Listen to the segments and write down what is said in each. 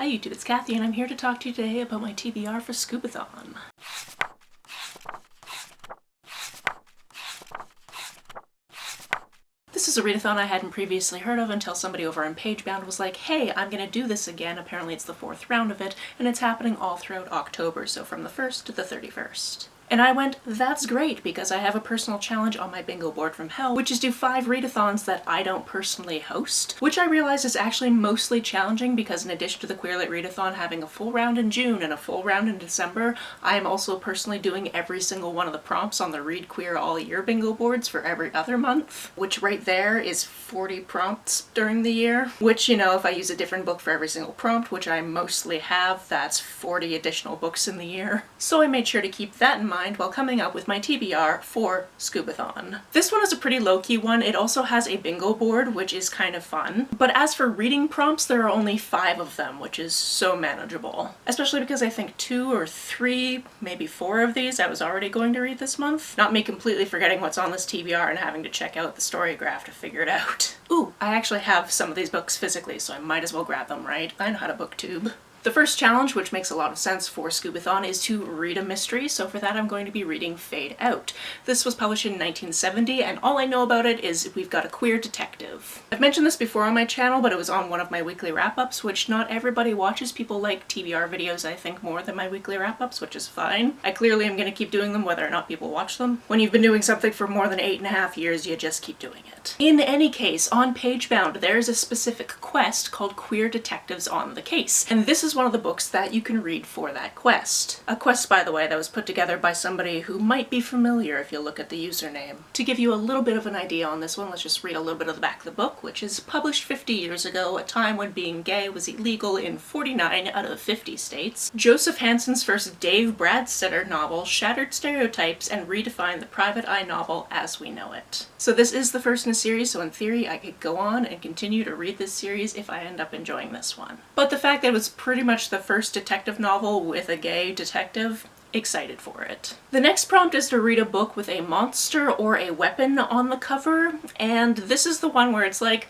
YouTube, it's Kathy and I'm here to talk to you today about my TBR for Scoobathon. This is a readathon I hadn't previously heard of until somebody over on Pagebound was like, hey, I'm gonna do this again. Apparently it's the 4th round of it, and it's happening all throughout October, so from the 1st to the 31st. And I went, that's great, because I have a personal challenge on my bingo board from hell, which is do 5 readathons that I don't personally host, which I realize is actually mostly challenging because in addition to the Queer Lit Readathon having a full round in June and a full round in December, I am also personally doing every single one of the prompts on the Read Queer All Year bingo boards for every other month, which right there is 40 prompts during the year, which, you know, if I use a different book for every single prompt, which I mostly have, that's 40 additional books in the year. So I made sure to keep that in mind while coming up with my TBR for Scoobathon. This one is a pretty low-key one. It also has a bingo board, which is kind of fun. But as for reading prompts, there are only 5 of them, which is so manageable. Especially because I think 2 or 3, maybe 4 of these I was already going to read this month. Not me completely forgetting what's on this TBR and having to check out the story graph to figure it out. Ooh, I actually have some of these books physically, so I might as well grab them, right? I know how to booktube. The first challenge, which makes a lot of sense for Scoobathon, is to read a mystery, so for that I'm going to be reading Fade Out. This was published in 1970, and all I know about it is we've got a queer detective. I've mentioned this before on my channel, but it was on one of my weekly wrap-ups, which not everybody watches. People like TBR videos, I think, more than my weekly wrap-ups, which is fine. I clearly am going to keep doing them whether or not people watch them. When you've been doing something for more than 8.5 years, you just keep doing it. In any case, on Pagebound, there is a specific quest called Queer Detectives on the Case, and this is one of the books that you can read for that quest. A quest, by the way, that was put together by somebody who might be familiar if you look at the username. To give you a little bit of an idea on this one, let's just read a little bit of the back of the book, which is published 50 years ago, a time when being gay was illegal in 49 out of 50 states. Joseph Hanson's first Dave Bradstetter novel shattered stereotypes and redefined the private eye novel as we know it. So this is the first in a series, so in theory I could go on and continue to read this series if I end up enjoying this one. But the fact that it was pretty much the first detective novel with a gay detective, excited for it. The next prompt is to read a book with a monster or a weapon on the cover, and this is the one where it's like,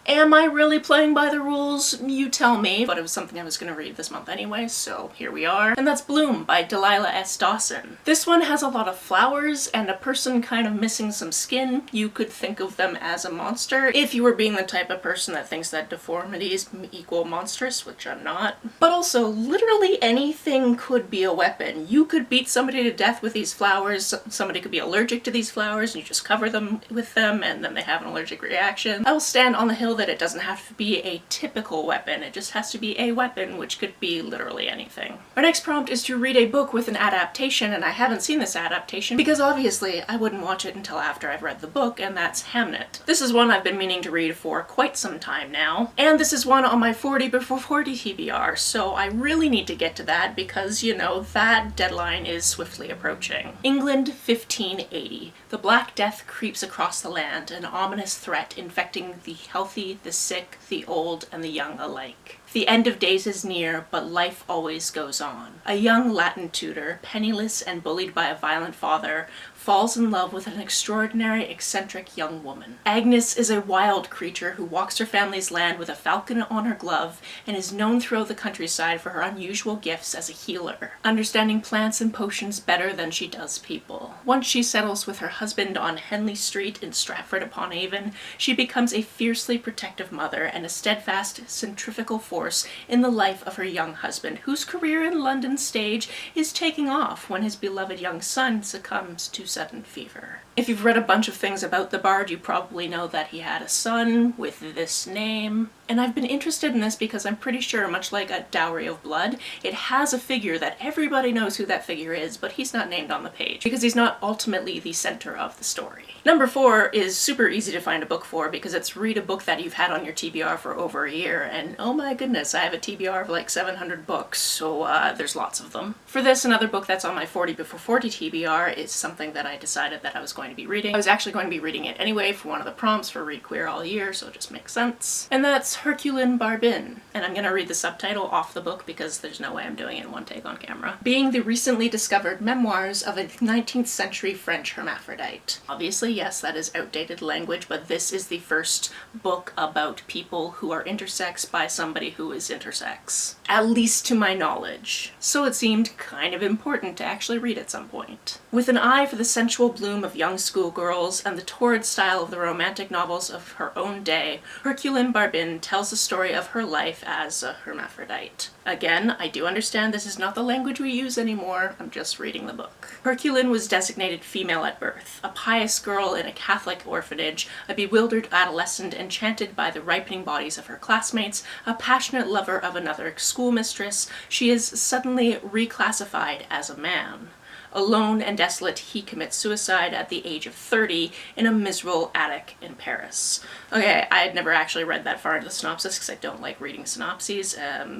am I really playing by the rules? You tell me. But it was something I was going to read this month anyway, so here we are. And that's Bloom by Delilah S. Dawson. This one has a lot of flowers and a person kind of missing some skin. You could think of them as a monster if you were being the type of person that thinks that deformities equal monstrous, which I'm not. But also, literally anything could be a weapon. You could beat somebody to death with these flowers. Somebody could be allergic to these flowers and you just cover them with them and then they have an allergic reaction. I will stand on the hill that it doesn't have to be a typical weapon, it just has to be a weapon, which could be literally anything. Our next prompt is to read a book with an adaptation, and I haven't seen this adaptation because obviously I wouldn't watch it until after I've read the book, and that's Hamnet. This is one I've been meaning to read for quite some time now, and this is one on my 40 before 40 TBR, so I really need to get to that because, you know, that deadline is swiftly approaching. England, 1580. The Black Death creeps across the land, an ominous threat infecting the healthy, the sick, the old, and the young alike. The end of days is near, but life always goes on. A young Latin tutor, penniless and bullied by a violent father, falls in love with an extraordinary, eccentric young woman. Agnes is a wild creature who walks her family's land with a falcon on her glove and is known throughout the countryside for her unusual gifts as a healer, understanding plants and potions better than she does people. Once she settles with her husband on Henley Street in Stratford-upon-Avon, she becomes a fiercely protective mother and a steadfast centrifugal force in the life of her young husband, whose career in London stage is taking off when his beloved young son succumbs to sudden fever. If you've read a bunch of things about the Bard, you probably know that he had a son with this name. And I've been interested in this because I'm pretty sure, much like a Dowry of Blood, it has a figure that everybody knows who that figure is, but he's not named on the page because he's not ultimately the center of the story. Number 4 is super easy to find a book for because it's read a book that you've had on your TBR for over a year, and oh my goodness, I have a TBR of like 700 books, so there's lots of them. For this, another book that's on my 40 before 40 TBR is something that that I decided that I was going to be reading. I was actually going to be reading it anyway for one of the prompts for Read Queer All Year, so it just makes sense. And that's Herculin Barbin. And I'm gonna read the subtitle off the book because there's no way I'm doing it in one take on camera. Being the recently discovered memoirs of a 19th century French hermaphrodite. Obviously, yes, that is outdated language, but this is the first book about people who are intersex by somebody who is intersex. At least to my knowledge. So it seemed kind of important to actually read at some point. With an eye for the sensual bloom of young schoolgirls and the torrid style of the romantic novels of her own day, Herculin Barbin tells the story of her life as a hermaphrodite. Again, I do understand this is not the language we use anymore, I'm just reading the book. Herculin was designated female at birth, a pious girl in a Catholic orphanage, a bewildered adolescent enchanted by the ripening bodies of her classmates, a passionate lover of another schoolmistress. She is suddenly reclassified as a man. Alone and desolate, he commits suicide at the age of 30 in a miserable attic in Paris. Okay, I had never actually read that far into the synopsis because I don't like reading synopses,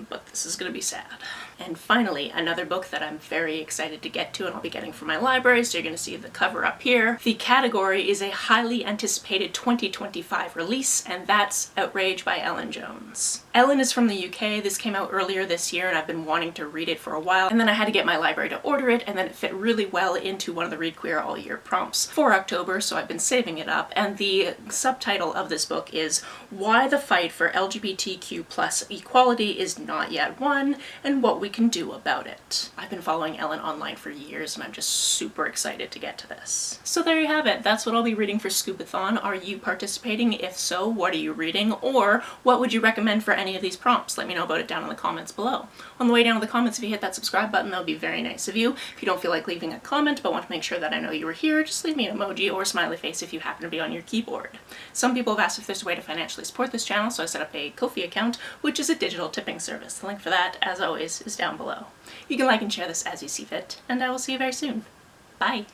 but this is gonna be sad. And finally, another book that I'm very excited to get to and I'll be getting from my library, so you're gonna see the cover up here. The category is a highly anticipated 2025 release, and that's Outrage by Ellen Jones. Ellen is from the UK, this came out earlier this year and I've been wanting to read it for a while, and then I had to get my library to order it, and then it fit really well into one of the Read Queer All Year prompts for October, so I've been saving it up, and the subtitle of this book is Why the Fight for LGBTQ+ Equality is Not Yet Won, and What We Can Do About It. I've been following Ellen online for years and I'm just super excited to get to this. So there you have it, that's what I'll be reading for Scoopathon. Are you participating? If so, what are you reading? Or what would you recommend for any of these prompts? Let me know about it down in the comments below. On the way down to the comments, if you hit that subscribe button, that would be very nice of you. If you don't feel like leaving a comment but want to make sure that I know you were here, just leave me an emoji or a smiley face if you happen to be on your keyboard. Some people have asked if there's a way to financially support this channel, so I set up a Ko-fi account, which is a digital tipping service. The link for that, as always, is down below. You can like and share this as you see fit, and I will see you very soon. Bye!